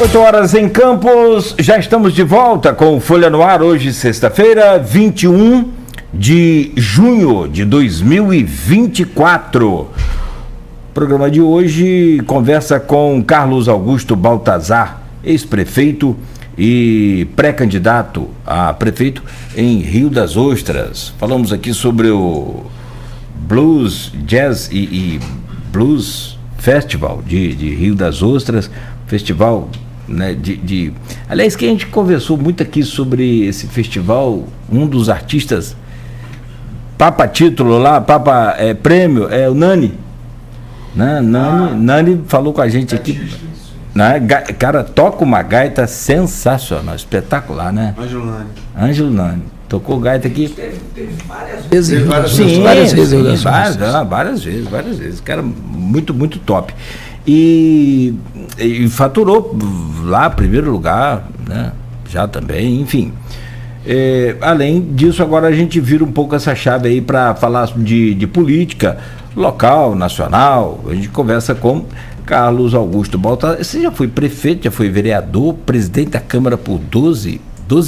8 horas em Campos, já estamos de volta com Folha no Ar, hoje sexta-feira, 21 de junho de 2024. O programa de hoje conversa com Carlos Augusto Baltazar, ex-prefeito e pré-candidato a prefeito em Rio das Ostras. Falamos aqui sobre o Blues, Jazz e Blues Festival de Rio das Ostras, festival, né, aliás, que a gente conversou muito aqui sobre esse festival. Um dos artistas Papa título lá, Papa prêmio, é o Nani, né? Nani falou com a gente aqui, né? Cara, toca uma gaita sensacional, espetacular, né? Ângelo Nani tocou gaita aqui. Teve várias vezes. Várias vezes. Cara, muito, muito top. E faturou lá, primeiro lugar, né? Já também, enfim. Além disso, agora a gente vira um pouco essa chave aí para falar de política local, nacional. A gente conversa com Carlos Augusto Baltazar. Você já foi prefeito, já foi vereador, presidente da Câmara por 12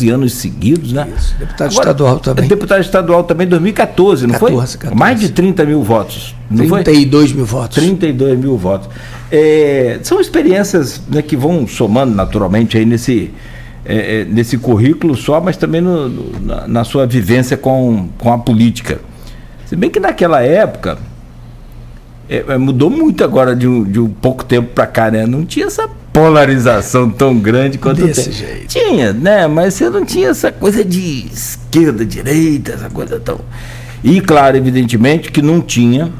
anos seguidos, né? Isso, deputado estadual também. Deputado estadual também em 2014, não 14, foi? Mais de 30 mil votos, não 32 foi? mil votos. 32 mil votos. São experiências, né, que vão somando naturalmente aí nesse currículo só, mas também na sua vivência com a política. Se bem que naquela época mudou muito agora de um pouco tempo para cá, né? Não tinha essa polarização tão grande quanto desse jeito. Tinha, né? Mas você não tinha essa coisa de esquerda, direita, essa coisa tão... E claro, evidentemente que não tinha,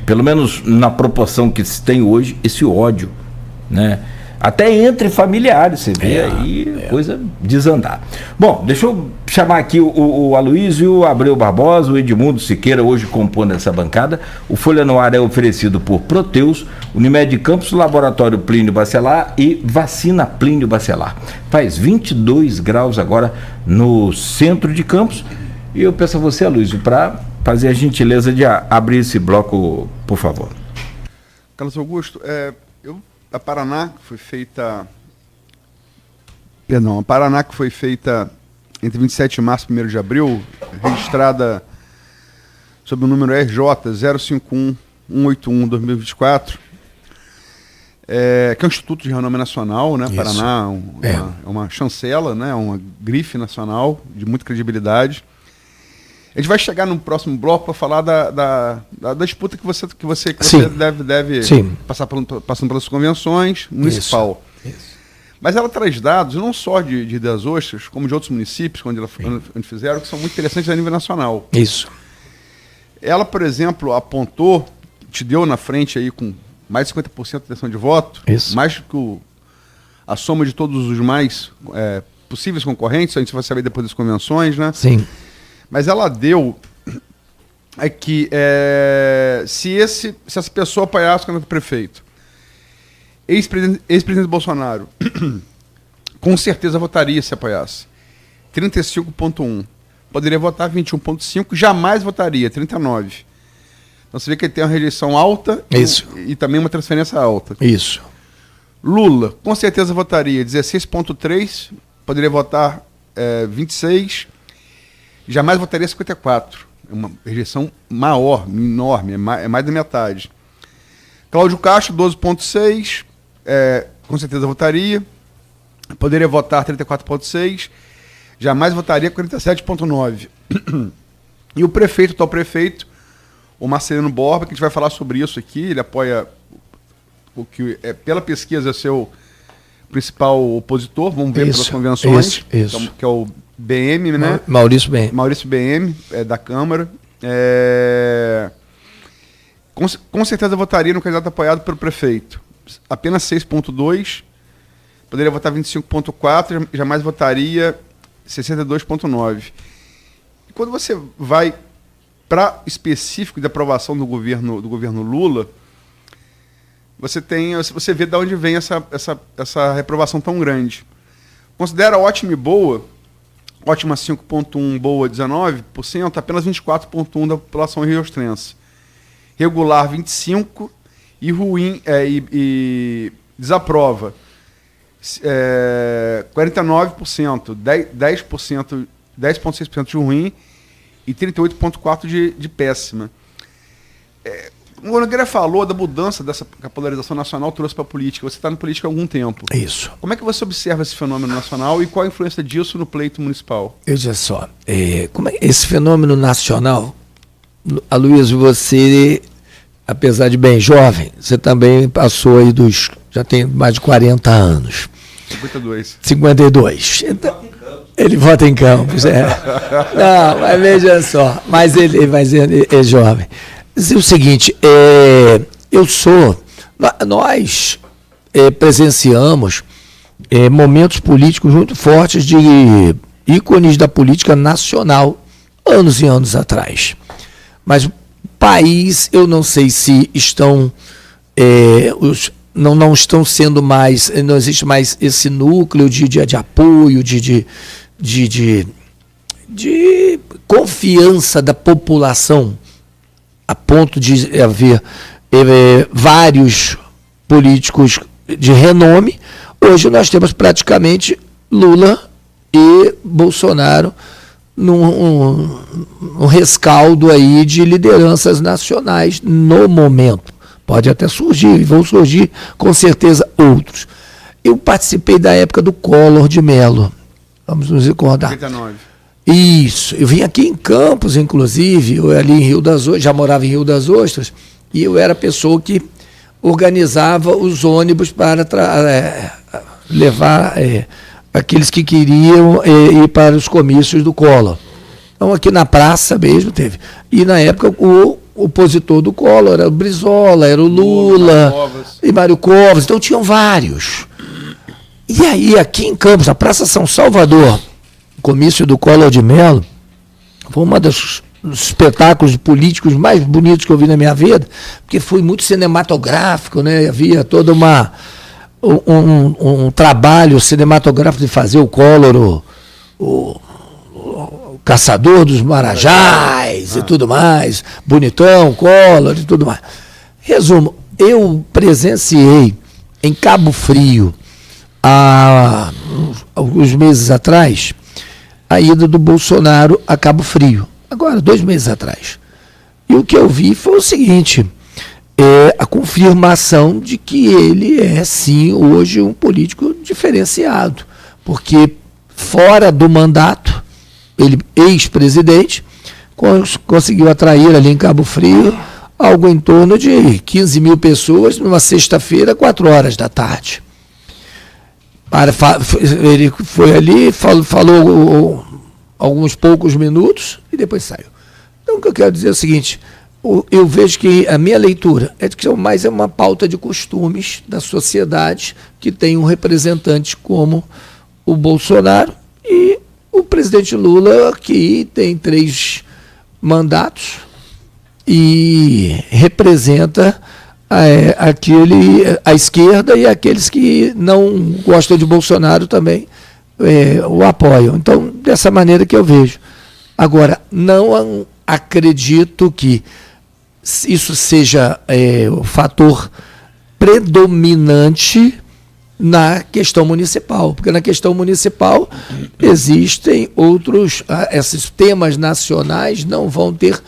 pelo menos na proporção que se tem hoje, esse ódio, né? Até entre familiares, você vê coisa desandar. Bom, deixa eu chamar aqui o Aloysio Abreu Barbosa, o Edmundo Siqueira, hoje compondo essa bancada. O Folha no Ar é oferecido por Proteus, Unimed Campos, Laboratório Plínio Bacelar e Vacina Plínio Bacelar. Faz 22 graus agora no centro de Campos. E eu peço a você, Aloysio, para fazer a gentileza de abrir esse bloco, por favor. Carlos Augusto, a Paraná foi feita... Perdão, a Paraná que foi feita entre 27 de março e 1º de abril, registrada sob o número RJ 051-181-2024, que é um instituto de renome nacional, né? Isso. Paraná é uma chancela, né? Uma grife nacional de muita credibilidade. A gente vai chegar no próximo bloco para falar da disputa que você deve passando pelas convenções municipal. Isso. Mas ela traz dados não só de Rio das Ostras, como de outros municípios, onde fizeram, que são muito interessantes a nível nacional. Isso. Ela, por exemplo, apontou, te deu na frente aí com mais de 50% de intenção de voto, mais que a soma de todos os mais possíveis concorrentes, a gente vai saber depois das convenções, né? Sim. Mas ela deu que se essa pessoa apoiasse o candidato prefeito, ex-presidente Bolsonaro, com certeza votaria se apoiasse. 35,1. Poderia votar 21,5. Jamais votaria, 39. Então você vê que ele tem uma rejeição alta e também uma transferência alta. Isso. Lula, com certeza votaria 16,3. Poderia votar 26. Jamais votaria 54. É uma rejeição maior, enorme, é mais da metade. Cláudio Castro, 12,6. Com certeza votaria. Poderia votar 34,6. Jamais votaria 47,9. E o prefeito, o tal prefeito, o Marcelino Borba, que a gente vai falar sobre isso aqui, ele apoia o que pela pesquisa é seu principal opositor, vamos ver pelas convenções, isso. Que é o BM, né? Maurício BM, da Câmara. Com certeza votaria no candidato apoiado pelo prefeito. Apenas 6,2. Poderia votar 25,4. Jamais votaria 62,9. E quando você vai para específico de aprovação do governo Lula, você vê de onde vem essa reprovação tão grande. Considera ótima e boa, ótima 5,1, boa 19%, apenas 24,1% da população rio-ostrense. Regular 25% e ruim e desaprova 49%, 10,6% de ruim e 38,4% de péssima. O Nogueira falou da mudança dessa que a polarização nacional trouxe para a política. Você está na política há algum tempo. Isso. Como é que você observa esse fenômeno nacional e qual a influência disso no pleito municipal? Veja só, como é esse fenômeno nacional, Aloysio, você, apesar de bem jovem, você também passou aí já tem mais de 40 anos. 52. Então, ele vota em Campos, Não, mas veja só, mas ele é jovem. O seguinte, nós presenciamos momentos políticos muito fortes de ícones da política nacional, anos e anos atrás. Mas o país, eu não sei se estão, não estão sendo mais, não existe mais esse núcleo de apoio, de confiança da população, a ponto de haver vários políticos de renome. Hoje nós temos praticamente Lula e Bolsonaro num rescaldo aí de lideranças nacionais no momento. Pode até surgir, e vão surgir com certeza outros. Eu participei da época do Collor de Mello, vamos nos recordar. 89. Isso, eu vim aqui em Campos, inclusive, eu ali em Rio das Ostras, já morava em Rio das Ostras, e eu era a pessoa que organizava os ônibus para levar aqueles que queriam ir para os comícios do Collor. Então aqui na praça mesmo teve. E na época o opositor do Collor era o Brizola, era o Lula, e Mário Covas, então tinham vários. E aí aqui em Campos, a Praça São Salvador, comício do Collor de Mello, foi uma dos espetáculos políticos mais bonitos que eu vi na minha vida, porque foi muito cinematográfico, né? Havia todo um trabalho cinematográfico de fazer o Collor, o caçador dos marajás e tudo mais, bonitão, Collor e tudo mais. Resumo, eu presenciei em Cabo Frio, há alguns meses atrás, a ida do Bolsonaro a Cabo Frio, agora 2 meses atrás. E o que eu vi foi o seguinte, a confirmação de que ele é sim hoje um político diferenciado, porque fora do mandato, ele ex-presidente, conseguiu atrair ali em Cabo Frio algo em torno de 15 mil pessoas numa sexta-feira, 4 horas da tarde. Ele foi ali, falou alguns poucos minutos e depois saiu. Então o que eu quero dizer é o seguinte, eu vejo que a minha leitura é de que mais é uma pauta de costumes da sociedade que tem um representante como o Bolsonaro e o presidente Lula, que tem 3 mandatos e representa a esquerda e aqueles que não gostam de Bolsonaro também o apoiam. Então, dessa maneira que eu vejo. Agora, não acredito que isso seja o fator predominante na questão municipal, porque na questão municipal existem outros, esses temas nacionais não vão ter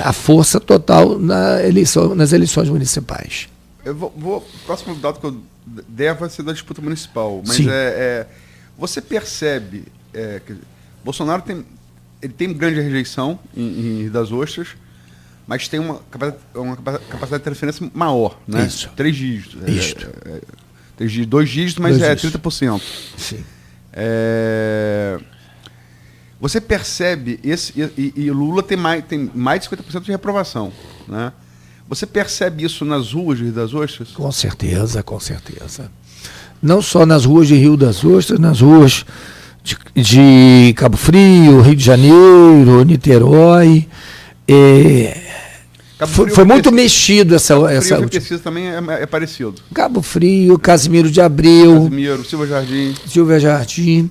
a força total nas eleições municipais. O próximo dado que eu der vai ser da disputa municipal, mas você percebe que Bolsonaro tem grande rejeição em Rio das Ostras, mas tem uma capacidade de transferência maior, né? Isso. 3 dígitos. Isso. 2 dígitos, mas 30%. Sim. Você percebe e Lula tem mais de 50% de reprovação, né? Você percebe isso nas ruas de Rio das Ostras? Com certeza, com certeza. Não só nas ruas de Rio das Ostras, nas ruas de Cabo Frio, Rio de Janeiro, Niterói. Foi muito mexido essa última. última. Também é parecido. Cabo Frio, Casimiro de Abreu. Silva Jardim.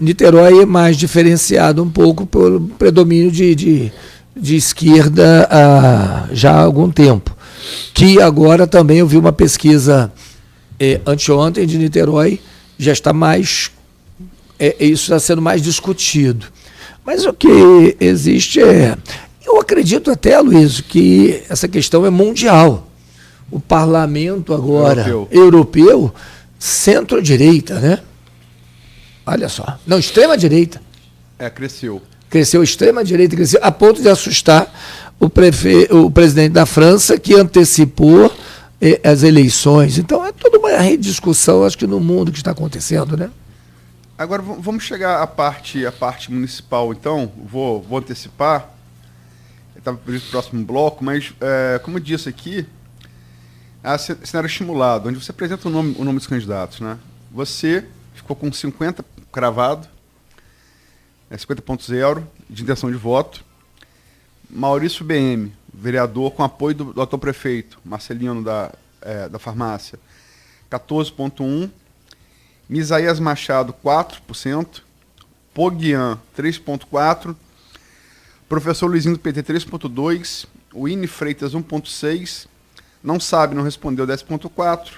Niterói é mais diferenciado um pouco pelo predomínio de esquerda já há algum tempo. Que agora também eu vi uma pesquisa anteontem de Niterói já está mais, isso está sendo mais discutido. Mas o que existe eu acredito até, Luiz, que essa questão é mundial. O parlamento agora, europeu centro-direita, né? Olha só. Não, extrema-direita. Cresceu. Cresceu extrema-direita, cresceu a ponto de assustar o presidente da França, que antecipou as eleições. Então, é toda uma rediscussão, acho que no mundo que está acontecendo, né? Agora, vamos chegar à parte municipal, então. Vou antecipar. Estava previsto no próximo bloco, mas, como eu disse aqui, há cenário estimulado, onde você apresenta o nome dos candidatos, né? Você ficou com 50 cravado, 50.0 de intenção de voto. Maurício BM, vereador, com apoio do atual prefeito, Marcelino da farmácia, 14.1. Misaías Machado, 4%. Poguian, 3.4%. Professor Luizinho do PT, 3.2%. Winnie Freitas, 1.6%. Não sabe, não respondeu, 10.4%.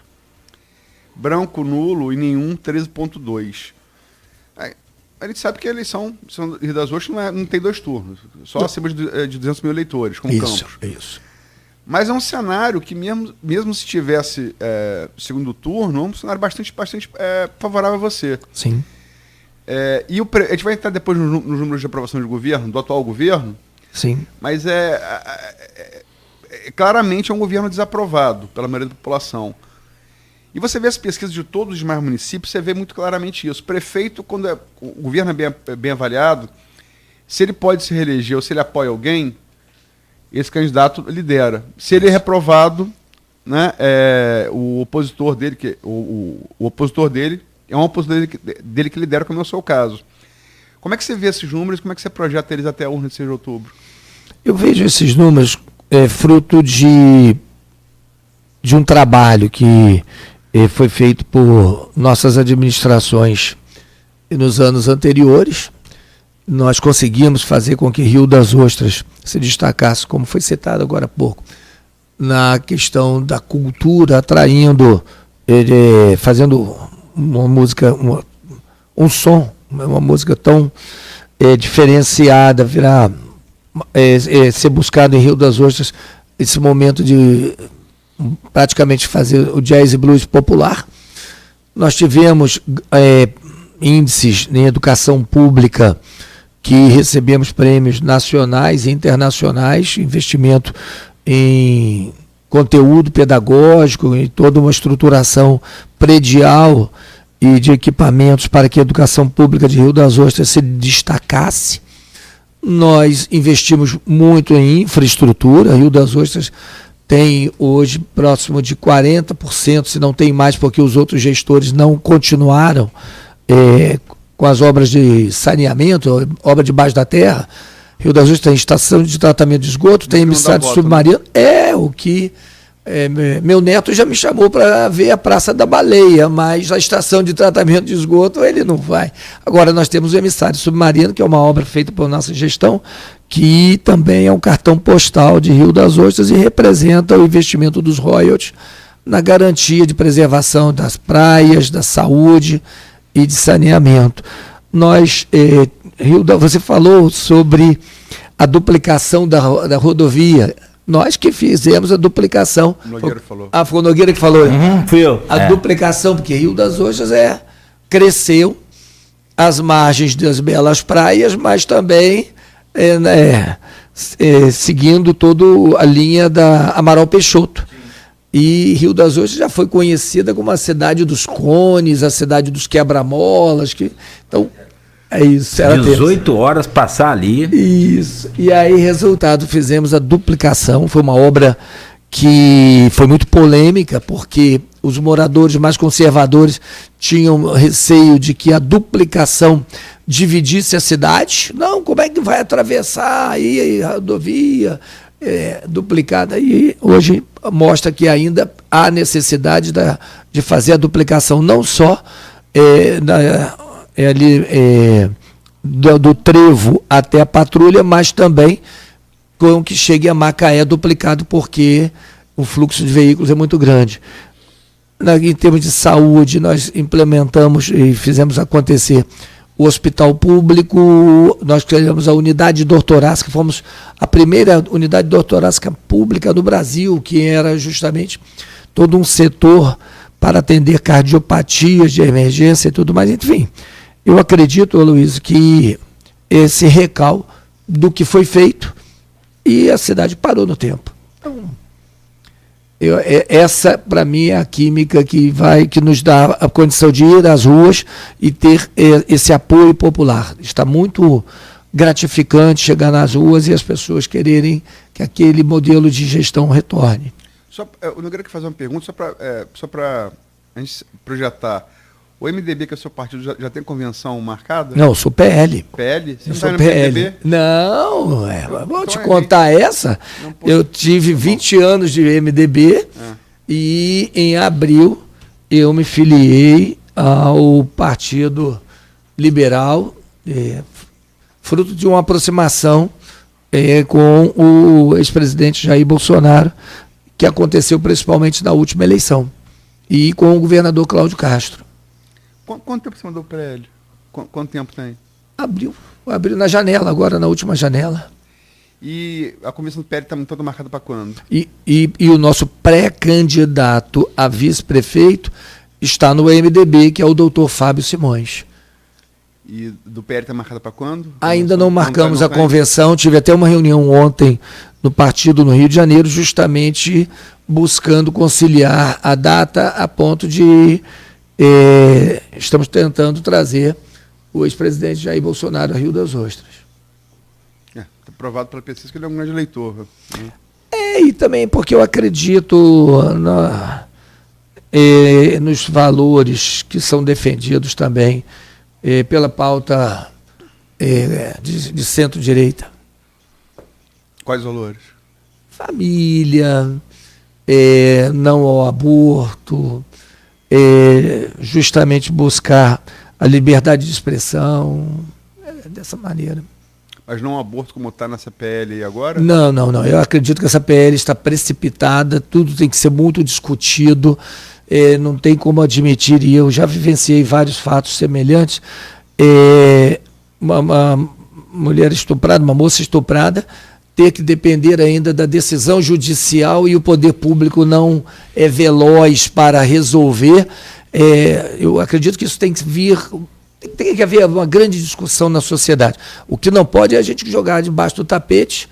Branco, nulo e nenhum, 13.2%. A gente sabe que a eleição do Rio das Ostras não tem 2 turnos, só acima de 200 mil eleitores, como Campos. Isso. Mas é um cenário que, mesmo se tivesse segundo turno, é um cenário bastante favorável a você. Sim. E a gente vai entrar depois nos números de aprovação de governo, do atual governo. Sim. Mas claramente é um governo desaprovado pela maioria da população. E você vê as pesquisas de todos os demais municípios, você vê muito claramente isso. O prefeito, quando o governo é bem avaliado, se ele pode se reeleger ou se ele apoia alguém, esse candidato lidera. Se ele é reprovado, né, o opositor dele, o opositor dele é um opositor dele que lidera, como é o seu caso. Como é que você vê esses números? Como é que você projeta eles até a urna de 6 de outubro? Eu vejo esses números fruto de um trabalho que foi feito por nossas administrações nos anos anteriores. Nós conseguimos fazer com que Rio das Ostras se destacasse, como foi citado agora há pouco, na questão da cultura, atraindo, fazendo uma música, um som, uma música tão diferenciada, ser buscado em Rio das Ostras, esse momento de praticamente fazer o jazz e blues popular. Nós tivemos índices em educação pública que recebemos prêmios nacionais e internacionais, investimento em conteúdo pedagógico, em toda uma estruturação predial e de equipamentos para que a educação pública de Rio das Ostras se destacasse. Nós investimos muito em infraestrutura. Rio das Ostras tem hoje próximo de 40%, se não tem mais, porque os outros gestores não continuaram com as obras de saneamento, obra debaixo da terra. Rio das Ostras tem estação de tratamento de esgoto, tem emissário submarino. Né? O que meu neto já me chamou para ver a Praça da Baleia, mas a estação de tratamento de esgoto ele não vai. Agora nós temos o emissário submarino, que é uma obra feita por nossa gestão, que também é um cartão postal de Rio das Ostras e representa o investimento dos royalties na garantia de preservação das praias, da saúde e de saneamento. Você falou sobre a duplicação da rodovia. Nós que fizemos a duplicação. O Nogueira falou. Foi o Nogueira que falou. Fui eu. A duplicação, porque Rio das Ostras cresceu às margens das belas praias, mas também seguindo toda a linha da Amaral Peixoto. Sim. E Rio das Ostras já foi conhecida como a cidade dos cones, a cidade dos quebra-molas. Então, é isso. Era 18 horas passar ali. Isso. E aí, resultado, fizemos a duplicação. Foi uma obra que foi muito polêmica, porque os moradores mais conservadores tinham receio de que a duplicação dividisse a cidade. Não, como é que vai atravessar aí a rodovia duplicada? E hoje mostra que ainda há necessidade de fazer a duplicação, não só do Trevo até a Patrulha, mas também com que chegue a Macaé duplicado, porque o fluxo de veículos é muito grande. em termos de saúde, nós implementamos e fizemos acontecer o hospital público, nós criamos a unidade de dor torácica, fomos a primeira unidade de dor torácica pública no Brasil, que era justamente todo um setor para atender cardiopatias de emergência e tudo mais. Enfim, eu acredito, Luiz, que esse recal do que foi feito e a cidade parou no tempo. Então, essa, para mim, é a química que nos dá a condição de ir às ruas e ter esse apoio popular. Está muito gratificante chegar nas ruas e as pessoas quererem que aquele modelo de gestão retorne. Eu não queria fazer uma pergunta, só para a gente projetar. O MDB, que é o seu partido, já tem convenção marcada? Não, eu sou PL. PL? Você Eu não sou tá no PL. MDB? Não, vou Então te contar essa. Eu tive 20 anos de MDB e em abril eu me filiei ao Partido Liberal, fruto de uma aproximação com o ex-presidente Jair Bolsonaro, que aconteceu principalmente na última eleição, e com o governador Cláudio Castro. Quanto tempo você mandou para ele? Quanto tempo tem? Abriu na janela, agora na última janela. E a convenção do PL está toda marcada para quando? E o nosso pré-candidato a vice-prefeito está no MDB, que é o doutor Fábio Simões. E do PL está marcada para quando? Ainda não marcamos a convenção, tive até uma reunião ontem no partido no Rio de Janeiro, justamente buscando conciliar a data a ponto de... estamos tentando trazer o ex-presidente Jair Bolsonaro a Rio das Ostras. Está provado pela pesquisa que ele é um grande eleitor. Né? E também porque eu acredito nos valores que são defendidos também pela pauta de centro-direita. Quais valores? Família, não ao aborto, justamente buscar a liberdade de expressão, dessa maneira. Mas não aborto como está nessa PL agora? Não. Eu acredito que essa PL está precipitada, tudo tem que ser muito discutido, não tem como admitir, e eu já vivenciei vários fatos semelhantes, uma mulher estuprada, uma moça estuprada, ter que depender ainda da decisão judicial e o poder público não é veloz para resolver. Eu acredito que isso tem que haver uma grande discussão na sociedade. O que não pode é a gente jogar debaixo do tapete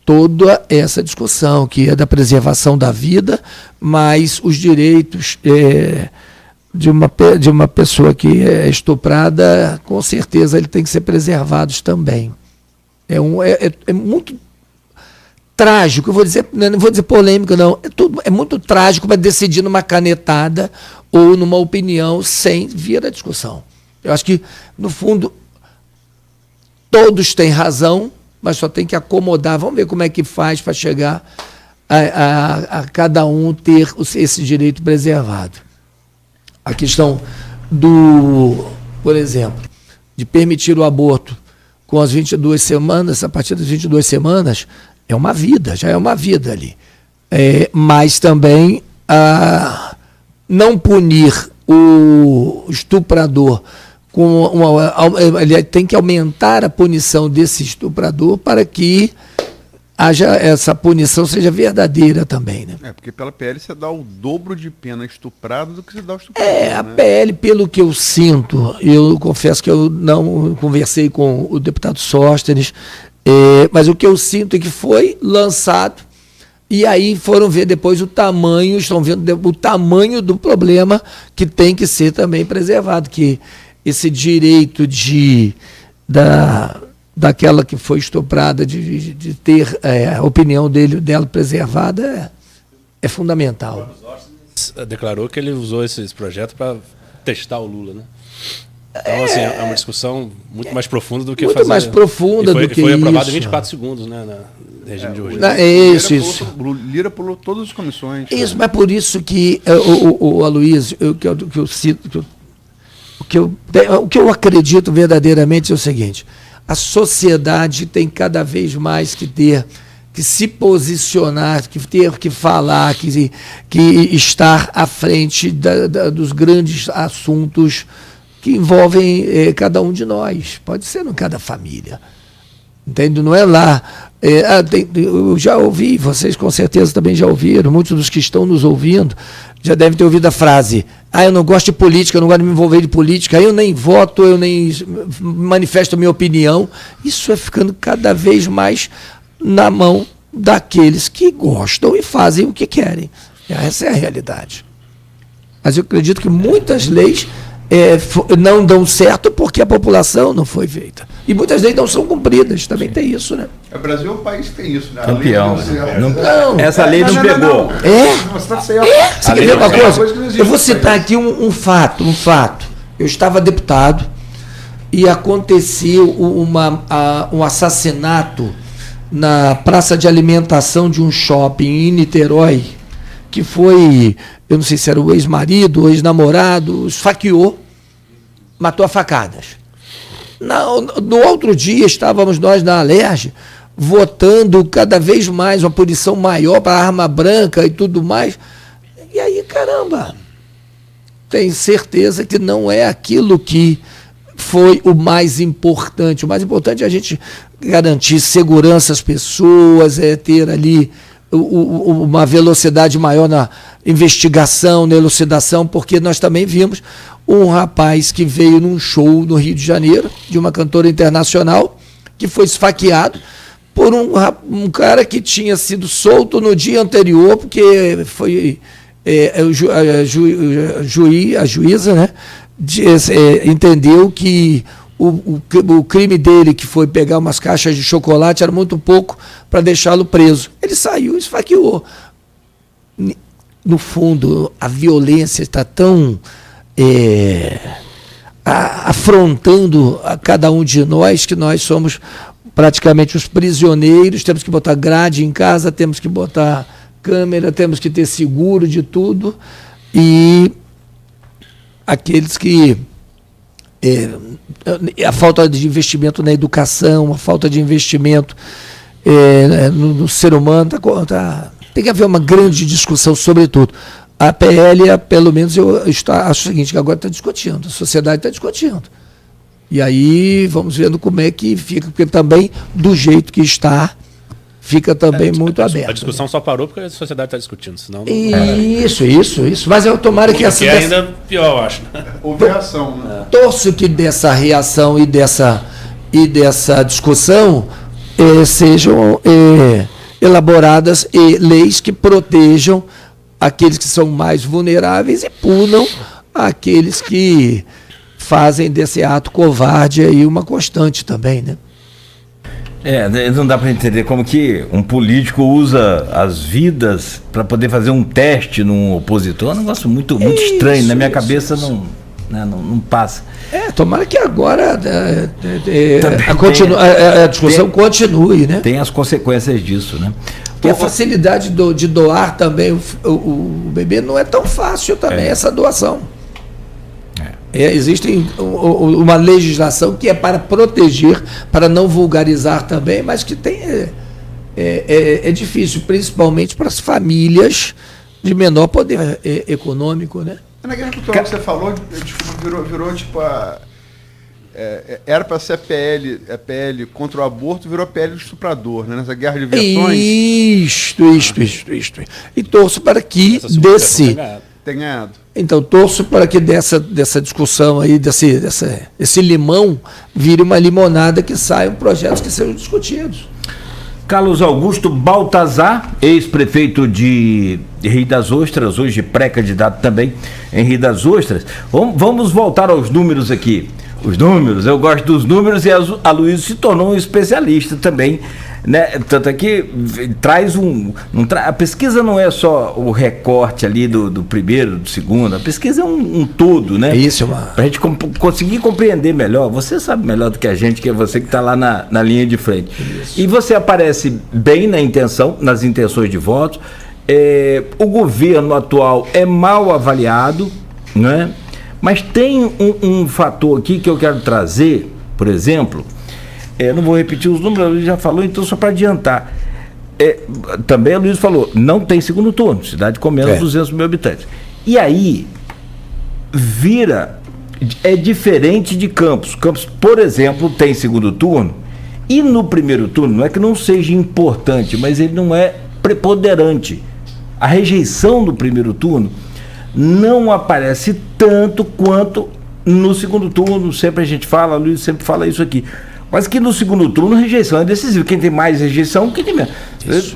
toda essa discussão, que é da preservação da vida, mas os direitos de uma pessoa que é estuprada, com certeza ele tem que ser preservados também. É muito trágico, não vou dizer polêmico, não. É muito trágico para decidir numa canetada ou numa opinião sem vir a discussão. Eu acho que, no fundo, todos têm razão, mas só tem que acomodar. Vamos ver como é que faz para chegar a cada um ter esse direito preservado. A questão por exemplo, de permitir o aborto com as 22 semanas, a partir das 22 semanas, é uma vida, já é uma vida ali. Mas também não punir o estuprador, ele tem que aumentar a punição desse estuprador para que essa punição seja verdadeira também, né? Porque pela PL você dá o dobro de pena estuprado do que você dá o estuprador. A PL, pelo que eu sinto, eu confesso que eu não conversei com o deputado Sóstenes, mas o que eu sinto é que foi lançado e aí foram ver depois estão vendo o tamanho do problema que tem que ser também preservado, que esse direito daquela que foi estuprada, de ter a opinião dela preservada, é fundamental. Declarou que ele usou esse projeto para testar o Lula, né? Então, assim, é uma discussão muito mais profunda do que muito mais profunda do que isso. Foi aprovado em 24 segundos, né, no regime de urgência. Isso. Lira pulou todas as comissões. Isso, mas por isso que o Aloysio, que eu cito, o que eu acredito verdadeiramente é o seguinte: a sociedade tem cada vez mais que ter que se posicionar, que ter que falar, que estar à frente dos grandes assuntos que envolvem cada um de nós. Pode ser em cada família. Entende? Não é lá. Eu já ouvi, vocês com certeza também já ouviram, muitos dos que estão nos ouvindo já devem ter ouvido a frase: eu não gosto de política, eu não gosto de me envolver de política, eu nem voto, eu nem manifesto a minha opinião. Isso é ficando cada vez mais na mão daqueles que gostam e fazem o que querem. Essa é a realidade. Mas eu acredito que muitas leis não dão certo porque a população não foi feita. E muitas leis não são cumpridas, também tem isso, né? O Brasil é um país que tem isso, né? Campeão. Não, essa lei não pegou. Você está certo. Você quer ver uma coisa? Eu vou citar aqui um fato. Eu estava deputado e aconteceu um assassinato na praça de alimentação de um shopping em Niterói, que foi, eu não sei se era o ex-marido, o ex-namorado, esfaqueou, matou a facadas. No outro dia estávamos nós na Alerj votando cada vez mais uma punição maior para a arma branca e tudo mais. E aí, caramba, tenho certeza que não é aquilo que foi o mais importante. O mais importante é a gente garantir segurança às pessoas, ter ali uma velocidade maior na investigação, na elucidação, porque nós também vimos um rapaz que veio num show no Rio de Janeiro, de uma cantora internacional, que foi esfaqueado por um cara que tinha sido solto no dia anterior, porque foi a juíza, né, entendeu que o crime dele, que foi pegar umas caixas de chocolate, era muito pouco para deixá-lo preso. Ele saiu e esfaqueou. No fundo, a violência está tão afrontando a cada um de nós, que nós somos praticamente os prisioneiros. Temos que botar grade em casa, temos que botar câmera, temos que ter seguro de tudo. E aqueles que... a falta de investimento na educação, a falta de investimento no ser humano, tem que haver uma grande discussão sobre tudo. A PL, pelo menos, eu acho o seguinte, que agora está discutindo, a sociedade está discutindo. E aí vamos vendo como é que fica, porque também, do jeito que está, fica também muito aberto. A discussão só parou porque a sociedade está discutindo, senão não... Isso. Mas eu tomara que essa... Que é ainda pior, eu acho. Houve reação, né? Torço que dessa reação e dessa discussão sejam elaboradas leis que protejam aqueles que são mais vulneráveis e punam aqueles que fazem desse ato covarde aí uma constante também, né? Não dá para entender como que um político usa as vidas para poder fazer um teste num opositor. É um negócio muito estranho. Na minha cabeça não passa. Tomara que agora a discussão continue, né? Tem as consequências disso, né? E a facilidade de doar também o bebê não é tão fácil também, essa doação. Existe uma legislação que é para proteger, para não vulgarizar também, mas que tem é difícil, principalmente para as famílias de menor poder econômico, né? Na guerra cultural que você falou, virou tipo era para ser a PL contra o aborto, virou a PL do estuprador, né? Nessa guerra de versões. Isto. E torço para que Tem ganhado. Então, torço para que dessa discussão aí, desse limão, vire uma limonada, que saiam projetos que sejam discutidos. Carlos Augusto Baltazar, ex-prefeito de Rio das Ostras, hoje pré-candidato também em Rio das Ostras. Vamos voltar aos números aqui. Os números, eu gosto dos números, e a Luísa se tornou um especialista também, né? Tanto é que traz a pesquisa não é só o recorte ali do primeiro, do segundo, a pesquisa é um todo, né? Isso, pra gente conseguir compreender melhor. Você sabe melhor do que a gente, que é você que está lá na linha de frente. Isso. E você aparece bem nas intenções de voto. O governo atual é mal avaliado, né? Mas tem um fator aqui que eu quero trazer, por exemplo, não vou repetir os números, ele já falou, então só para adiantar. também a Luiz falou, não tem segundo turno, cidade com menos de 200 mil habitantes. E aí, é diferente de Campos. Campos, por exemplo, tem segundo turno, e no primeiro turno, não é que não seja importante, mas ele não é preponderante. A rejeição do primeiro turno não aparece tanto quanto no segundo turno. Sempre a gente fala, a Luiz sempre fala isso aqui. Mas que no segundo turno a rejeição é decisiva. Quem tem mais rejeição, quem tem menos. Isso.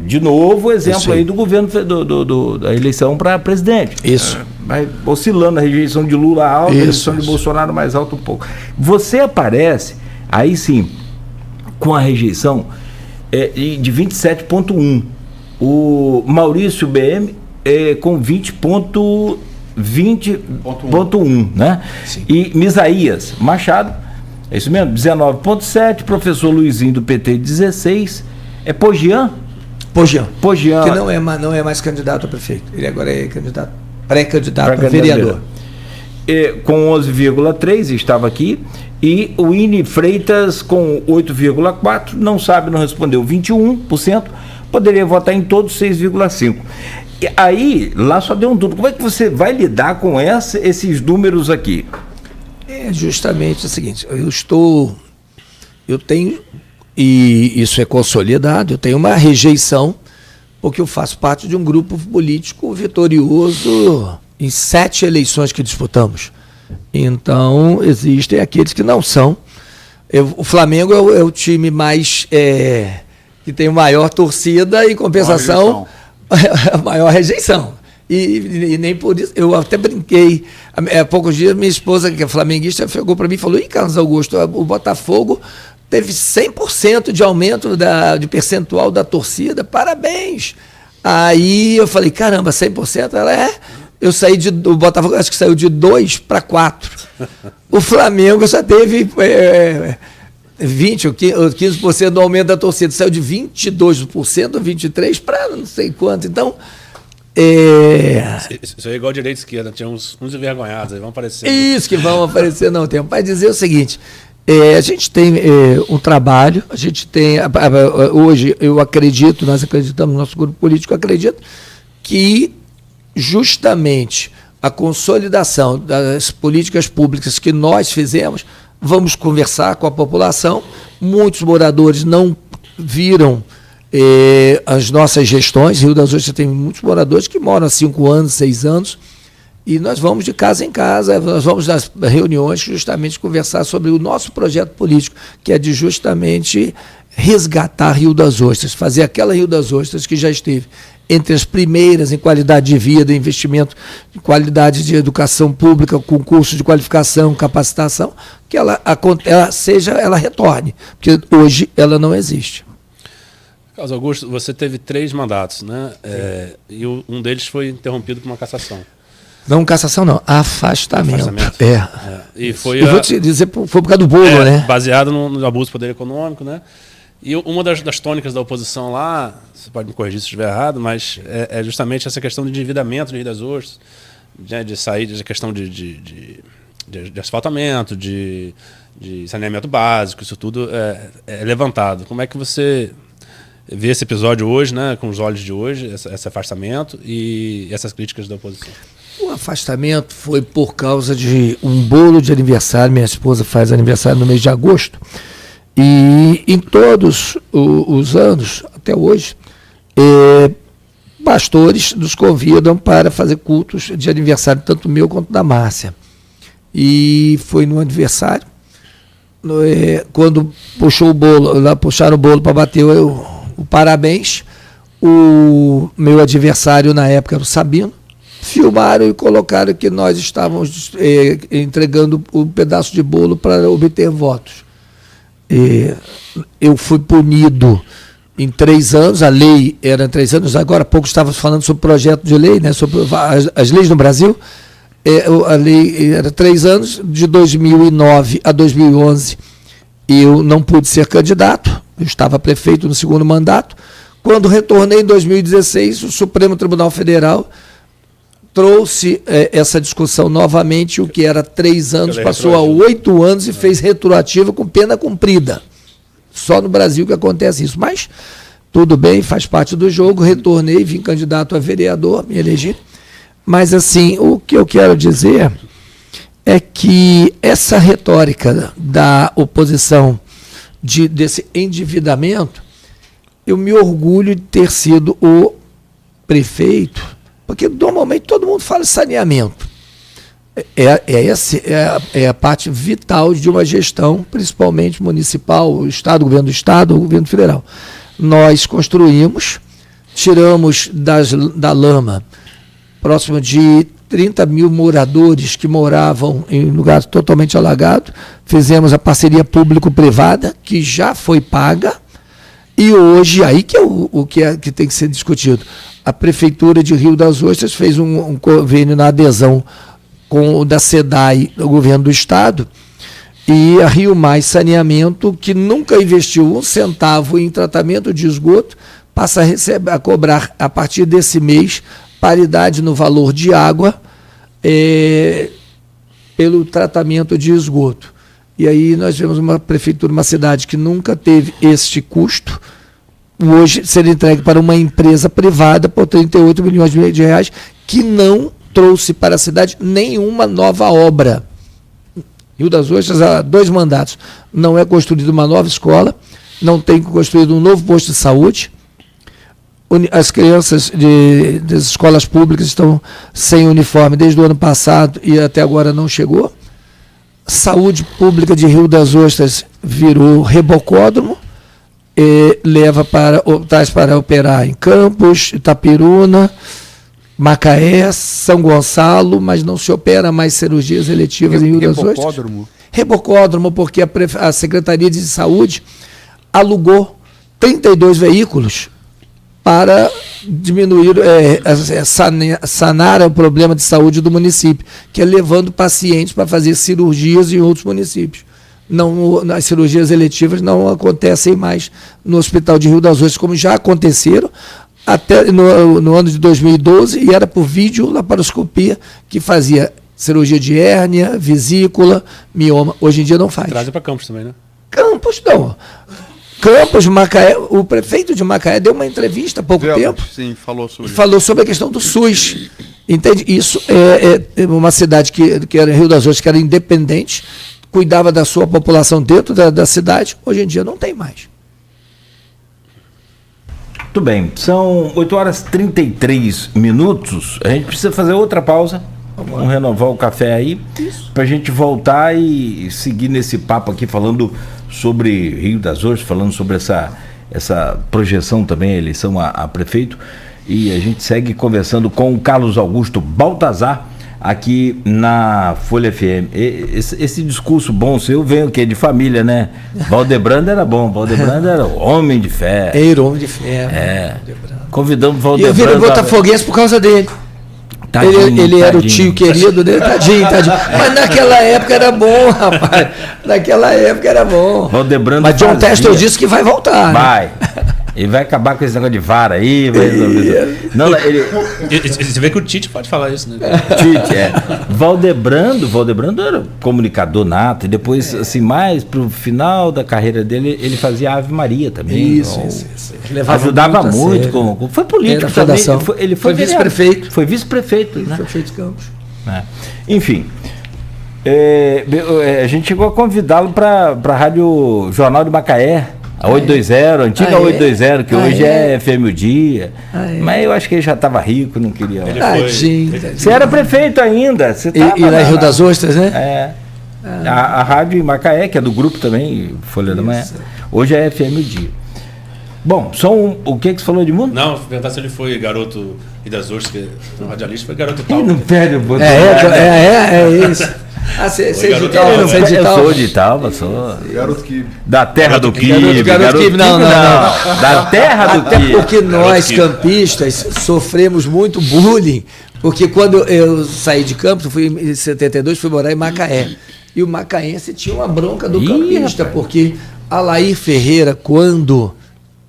De novo, o exemplo aí do governo da eleição para presidente. Isso. Vai oscilando a rejeição de Lula alta, a rejeição de Bolsonaro mais alta um pouco. Você aparece, aí sim, com a rejeição de 27,1. O Maurício BM com 20,1, né? Sim. E Misaías Machado, é isso mesmo? 19,7, professor Luizinho do PT 16, Pogian? Pogian. Pogian. Que não é mais candidato a prefeito. Ele agora é pré-candidato a vereador. Com 11,3, estava aqui. E o Ine Freitas com 8,4, não sabe, não respondeu, 21%, poderia votar em todos 6,5%. Aí, lá só deu um duro. Como é que você vai lidar com esses números aqui? É justamente o seguinte, eu tenho, e isso é consolidado, eu tenho uma rejeição, porque eu faço parte de um grupo político vitorioso em 7 eleições que disputamos. Então, existem aqueles que não são. O Flamengo é o time mais que tem maior torcida, e em compensação, a maior rejeição. E nem por isso, eu até brinquei. Há poucos dias, minha esposa, que é flamenguista, chegou para mim e falou: "Ih, Carlos Augusto, o Botafogo teve 100% de aumento de percentual da torcida, parabéns." Aí eu falei: "Caramba, 100%?" Ela eu saí o Botafogo, acho que saiu de 2 para 4. O Flamengo só teve 20 ou 15% do aumento da torcida, saiu de 22%, 23% para não sei quanto. Então, isso é igual direita e esquerda, tinha uns envergonhados, aí vão aparecer. Isso, que vão aparecer, não tem. Para dizer o seguinte, a gente tem um trabalho, a gente tem, hoje eu acredito, nós acreditamos, nosso grupo político acredita, que justamente a consolidação das políticas públicas que nós fizemos, vamos conversar com a população. Muitos moradores não viram as nossas gestões. Rio das Ostras tem muitos moradores que moram há 5 anos, 6 anos, e nós vamos de casa em casa, nós vamos nas reuniões justamente conversar sobre o nosso projeto político, que é de justamente resgatar Rio das Ostras, fazer aquela Rio das Ostras que já esteve entre as primeiras em qualidade de vida, investimento em qualidade de educação pública, concurso de qualificação, capacitação, que ela retorne, porque hoje ela não existe. Carlos Augusto, você teve 3 mandatos, né? E um deles foi interrompido por uma cassação. Não cassação, não. Afastamento. E foi eu vou te dizer, foi por causa do bolo, né? Baseado no abuso do poder econômico, né? E uma das tônicas da oposição lá, você pode me corrigir se estiver errado, mas é justamente essa questão de endividamento de Rio das Ostras, de sair da questão de asfaltamento, de saneamento básico, isso tudo é levantado. Como é que você vê esse episódio hoje, né, com os olhos de hoje, esse afastamento e essas críticas da oposição? O afastamento foi por causa de um bolo de aniversário. Minha esposa faz aniversário no mês de agosto. E em todos os anos, até hoje, pastores nos convidam para fazer cultos de aniversário, tanto meu quanto da Márcia. E foi no aniversário, quando puxaram o bolo para bater o parabéns, o meu adversário na época era o Sabino, filmaram e colocaram que nós estávamos entregando um pedaço de bolo para obter votos. Eu fui punido em 3 anos, a lei era 3 anos, agora há pouco estávamos falando sobre projeto de lei, né, sobre as leis no Brasil. A lei era 3 anos, de 2009 a 2011 eu não pude ser candidato, eu estava prefeito no 2º mandato. Quando retornei em 2016, o Supremo Tribunal Federal trouxe essa discussão novamente, o que era 3 anos, passou a 8 anos e fez retroativa com pena cumprida. Só no Brasil que acontece isso. Mas tudo bem, faz parte do jogo, retornei, vim candidato a vereador, me elegi. Mas, assim, o que eu quero dizer é que essa retórica da oposição desse endividamento, eu me orgulho de ter sido o prefeito, porque normalmente todo mundo fala de saneamento. É a parte vital de uma gestão, principalmente municipal, o Estado, o governo do Estado, o governo federal. Nós construímos, tiramos da lama próximo de 30 mil moradores que moravam em lugar totalmente alagado, fizemos a parceria público-privada, que já foi paga, e hoje, aí que é o que tem que ser discutido, a Prefeitura de Rio das Ostras fez um convênio na adesão com o da SEDAI, o governo do Estado, e a Rio Mais Saneamento, que nunca investiu um centavo em tratamento de esgoto, passa a cobrar, a partir desse mês, paridade no valor de água pelo tratamento de esgoto. E aí nós vemos uma prefeitura, uma cidade que nunca teve este custo, hoje ser entregue para uma empresa privada por 38 milhões de reais, que não trouxe para a cidade nenhuma nova obra. Rio das Ostras, há 2 mandatos, não é construída uma nova escola, não tem construído um novo posto de saúde, as crianças das escolas públicas estão sem uniforme desde o ano passado e até agora não chegou. Saúde pública de Rio das Ostras virou rebocódromo, traz para operar em Campos, Itapiruna, Macaé, São Gonçalo, mas não se opera mais cirurgias eletivas em Rio das Ostras. Rebocódromo, porque a Secretaria de Saúde alugou 32 veículos para diminuir, sanar o problema de saúde do município, que é levando pacientes para fazer cirurgias em outros municípios. As cirurgias eletivas não acontecem mais no Hospital de Rio das Ostras, como já aconteceram até no ano de 2012, e era por videolaparoscopia, que fazia cirurgia de hérnia, vesícula, mioma. Hoje em dia não faz. Traz para Campos também, né? Campos, não. Campos, Macaé, o prefeito de Macaé deu uma entrevista há pouco tempo. Sim, falou sobre a questão do SUS. Entende? Isso é uma cidade que era Rio das Ostras, que era independente, cuidava da sua população dentro da cidade, hoje em dia não tem mais. Muito bem, são 8h33. A gente precisa fazer outra pausa. Vamos renovar o café aí, para a gente voltar e seguir nesse papo aqui, falando sobre Rio das Ostras, falando sobre essa projeção também, a eleição a prefeito. E a gente segue conversando com o Carlos Augusto Baltazar, aqui na Folha FM. Esse discurso bom seu vem o quê? De família, né? Valdebrando era bom, Valdebrando era homem de fé. Era homem de fé. Convidamos o Valdebrando. E eu virei botafoguense por causa dele. Ele era o tio querido dele, tadinho. Mas naquela época era bom, rapaz. Naquela época era bom. Valdebrando. Mas John Tester disse que vai voltar. Vai. Ele vai acabar com esse negócio de VAR aí, vai resolver. Não, Você vê que o Tite pode falar isso, né? Tite, Valdebrando era comunicador nato, e depois, assim, mais pro final da carreira dele, ele fazia Ave Maria também. Isso. Ajudava muito foi político também. Ele foi vice-prefeito. Foi vice-prefeito, né? Prefeito de Campos. Enfim. A gente chegou a convidá-lo para a Rádio Jornal de Macaé. A 820, a antiga 820, que hoje é FM o Dia. Mas eu acho que ele já estava rico, não queria. Você era prefeito ainda. Você e lá em Rio das Ostras, né? A Rádio em Macaé, que é do grupo também, Folha da Manhã. Hoje é FM o Dia. Bom, o que você falou de mundo? Não, perguntar se ele foi garoto Rio das Ostras, que é um radialista, foi garoto tal. Não perde o botão. É isso. Você é de Italva? Eu sou de Italva, sou. Garoto Kibe. Da terra do Kibe. Garoto Kibe, não. Da terra do Kibe. Até porque nós, campistas, sofremos muito bullying, porque quando eu saí de Campos, fui em 72, fui morar em Macaé. E o macaense tinha uma bronca do campista, porque Alair Ferreira, quando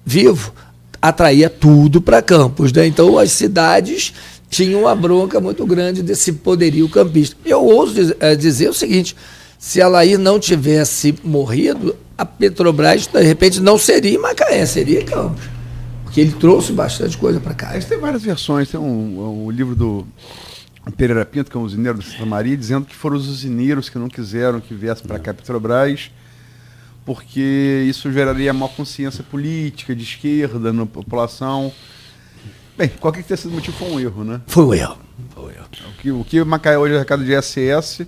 vivo, atraía tudo para Campos, né? Então as cidades tinham uma bronca muito grande desse poderio campista. Eu ouso dizer o seguinte: se Alair não tivesse morrido, a Petrobras, de repente, não seria em Macaé, seria em Campos. que ele trouxe bastante coisa para cá. Tem várias versões. Tem um livro do Pereira Pinto, que é um usineiro da Santa Maria, dizendo que foram os usineiros que não quiseram que viesse para cá a Petrobras, porque isso geraria maior consciência política, de esquerda, na população. Bem, qualquer que tenha sido o motivo, foi um erro, né? Foi um erro. O que Macaé hoje arrecada de ISS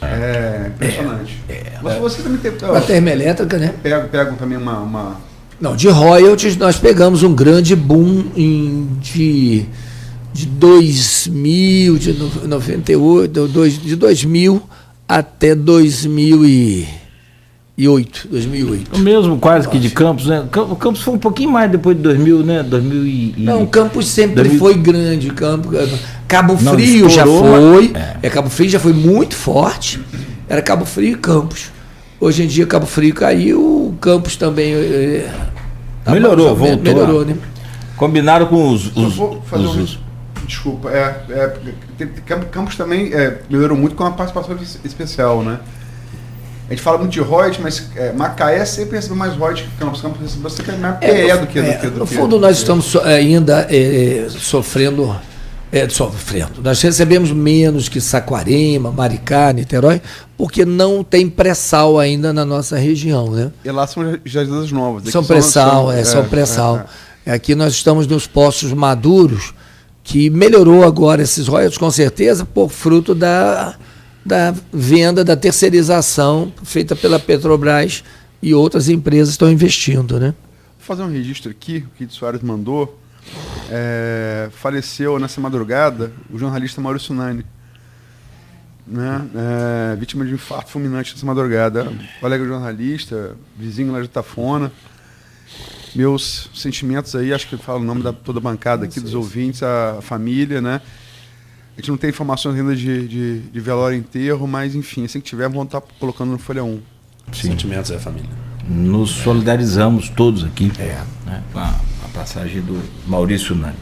é impressionante. Mas você também tem... A termoelétrica, né? Pegam também uma... Não, de royalties nós pegamos um grande boom de 2000, de 98, de 2000 até 2008. O mesmo quase que de Campos, né? O Campos foi um pouquinho mais depois de 2000, né? Não, Campos sempre 2000... foi grande. Cabo Não, Frio estourou, já foi. mas... Cabo Frio já foi muito forte. Era Cabo Frio e Campos. Hoje em dia Cabo Frio caiu, Campos também... melhorou, voltou. Melhorou, né? Combinaram com os vou fazer desculpa, Campos também melhorou muito com a participação especial, né? A gente fala muito de royalties, mas Macaé sempre recebeu mais royalties que Campos. Campos recebeu sempre mais PE do que... No fundo, nós estamos ainda sofrendo. Nós recebemos menos que Saquarema, Maricá, Niterói, porque não tem pré-sal ainda na nossa região, né? E lá são jazidas novas. São pré-sal, são pré-sal. Aqui nós estamos nos poços maduros, que melhorou agora esses royalties, com certeza, por fruto da venda, da terceirização feita pela Petrobras, e outras empresas estão investindo, né? Vou fazer um registro aqui, o Kid Soares mandou. Faleceu nessa madrugada o jornalista Maurício Nani, né? Vítima de um infarto fulminante nessa madrugada. Colega jornalista, vizinho lá de Tafona. Meus sentimentos aí, acho que eu falo o nome da toda a bancada aqui, dos ouvintes, a família, né? A gente não tem informações ainda de velório e enterro, mas enfim, assim que tiver, vamos estar colocando no Folha 1. Sim. Sentimentos da família. Nos solidarizamos todos aqui, né, com a passagem do Maurício Nani.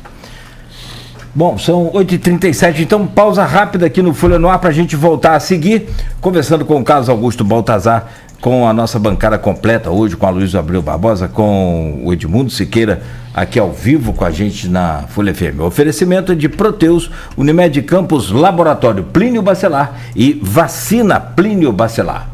Bom, são 8h37, então pausa rápida aqui no Folha no Ar para a gente voltar a seguir, conversando com o Carlos Augusto Baltazar, com a nossa bancada completa hoje, com a Luiz Abreu Barbosa, com o Edmundo Siqueira, aqui ao vivo com a gente na Folha FM. O oferecimento de Proteus, Unimed Campos, Laboratório Plínio Bacelar e Vacina Plínio Bacelar.